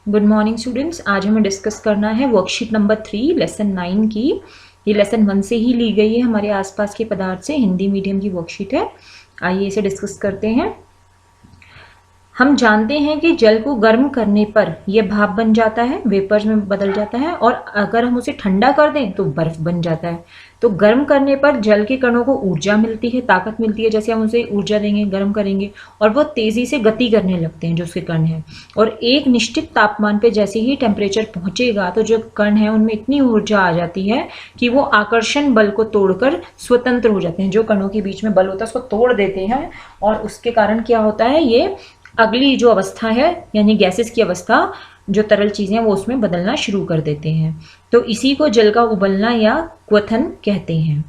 Good morning students. आज हमें discuss करना है वर्कशीट नंबर 3 लेसन 9 की। ये लेसन 1 से ही ली गई है, हमारे आसपास के पदार्थ से, हिंदी मीडियम की वर्कशीट है। आइए इसे डिस्कस करते हैं। हम जानते हैं कि जल को गर्म करने पर यह भाप बन जाता है, वेपर्स में बदल जाता है, और अगर हम उसे ठंडा कर दें तो बर्फ बन जाता है। तो गर्म करने पर जल के कणों को ऊर्जा मिलती है, ताकत मिलती है। जैसे हम उसे ऊर्जा देंगे, गर्म करेंगे, और वो तेजी से गति करने लगते हैं जो उसके कण हैं। और एक निश्चित तापमान पे जैसे ही टेम्परेचर पहुंचेगा तो जो कण है उनमें इतनी ऊर्जा आ जाती है कि वो आकर्षण बल को तोड़कर स्वतंत्र हो जाते हैं। जो कणों के बीच में बल होता है उसको तोड़ देते हैं, और उसके कारण क्या होता है, ये अगली जो अवस्था है यानी गैसेस की अवस्था, जो तरल चीजें हैं वो उसमें बदलना शुरू कर देते हैं। तो इसी को जल का उबलना या क्वथन कहते हैं।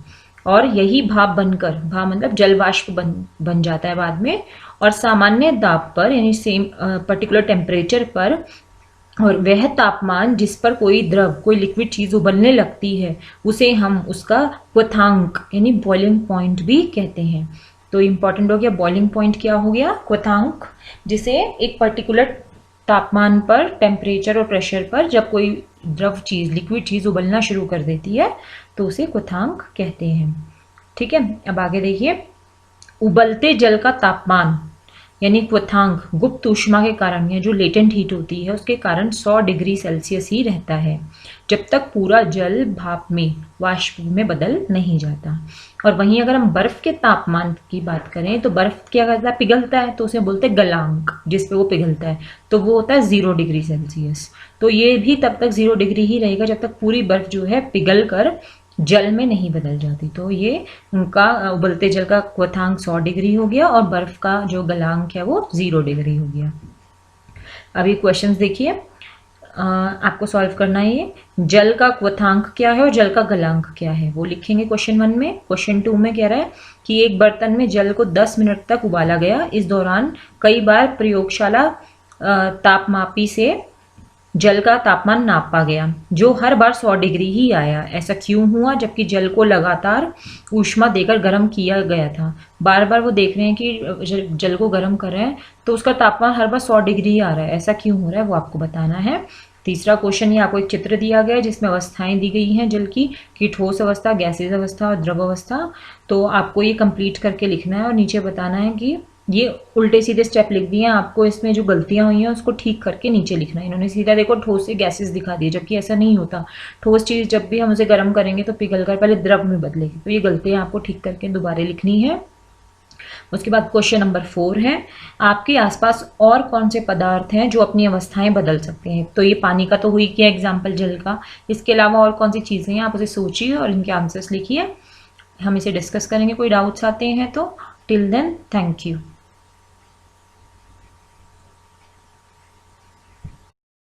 और यही भाप बनकर, भाप मतलब जल वाष्प बन जाता है बाद में। और सामान्य दाब पर यानी सेम पर्टिकुलर टेम्परेचर पर, और वह तापमान जिस पर कोई द्रव, कोई लिक्विड चीज उबलने लगती है, उसे हम उसका क्वथांक यानी बॉइलिंग पॉइंट भी कहते हैं। तो इंपॉर्टेंट हो गया बॉइलिंग पॉइंट, क्या हो गया, क्वथांक, जिसे एक पर्टिकुलर तापमान पर, टेम्परेचर और प्रेशर पर जब कोई द्रव चीज, लिक्विड चीज उबलना शुरू कर देती है तो उसे क्वथांक कहते हैं। ठीक है, अब आगे देखिए। उबलते जल का तापमान यानी क्वथांक गुप्त ऊष्मा के कारण, या जो लेटेंट हीट होती है उसके कारण 100 डिग्री सेल्सियस ही रहता है, जब तक पूरा जल भाप में, वाष्प में बदल नहीं जाता। और वहीं अगर हम बर्फ के तापमान की बात करें तो बर्फ क्या करता है, पिघलता है, तो उसे बोलते हैं गलांक, जिस पे वो पिघलता है, तो वो होता है 0 डिग्री सेल्सियस। तो ये भी तब तक 0 डिग्री ही रहेगा जब तक पूरी बर्फ जो है पिघल कर जल में नहीं बदल जाती। तो ये उनका उबलते जल का क्वथांक 100 डिग्री हो गया, और बर्फ का जो गलांक है वो 0 डिग्री हो गया। अभी क्वेश्चंस देखिए, आपको सॉल्व करना है। ये जल का क्वथांक क्या है और जल का गलांक क्या है वो लिखेंगे क्वेश्चन 1 में। क्वेश्चन 2 में कह रहा है कि एक बर्तन में जल को 10 मिनट तक उबाला गया, इस दौरान कई बार प्रयोगशाला तापमापी से जल का तापमान नापा गया, जो हर बार 100 डिग्री ही आया। ऐसा क्यों हुआ, जबकि जल को लगातार ऊष्मा देकर गर्म किया गया था। बार बार वो देख रहे हैं कि जल को गर्म कर रहे हैं तो उसका तापमान हर बार 100 डिग्री ही आ रहा है, ऐसा क्यों हो रहा है वो आपको बताना है। तीसरा क्वेश्चन, ये आपको एक चित्र दिया गया है जिसमें अवस्थाएं दी गई हैं जल की, कि ठोस अवस्था, गैसेज अवस्था और द्रव अवस्था। तो आपको ये कंप्लीट करके लिखना है और नीचे बताना है कि ये उल्टे सीधे स्टेप लिख दिए हैं। आपको इसमें जो गलतियां हुई हैं उसको ठीक करके नीचे लिखना है। इन्होंने सीधा देखो ठोस से गैसेस दिखा दिए, जबकि ऐसा नहीं होता। ठोस चीज जब भी हम उसे गर्म करेंगे तो पिघल कर पहले द्रव में बदलेगी। तो ये गलतियां आपको ठीक करके दोबारा लिखनी है। उसके बाद क्वेश्चन नंबर 4 है, आपके आसपास और कौन से पदार्थ हैं जो अपनी अवस्थाएं बदल सकते हैं। तो ये पानी का तो हुई क्या एग्जाम्पल, जल का। इसके अलावा और कौन सी चीजें हैं, आप उसे सोचिए और इनके आंसर्स लिखिए। हम इसे डिस्कस करेंगे, कोई डाउट्स आते हैं तो। Till then, thank you.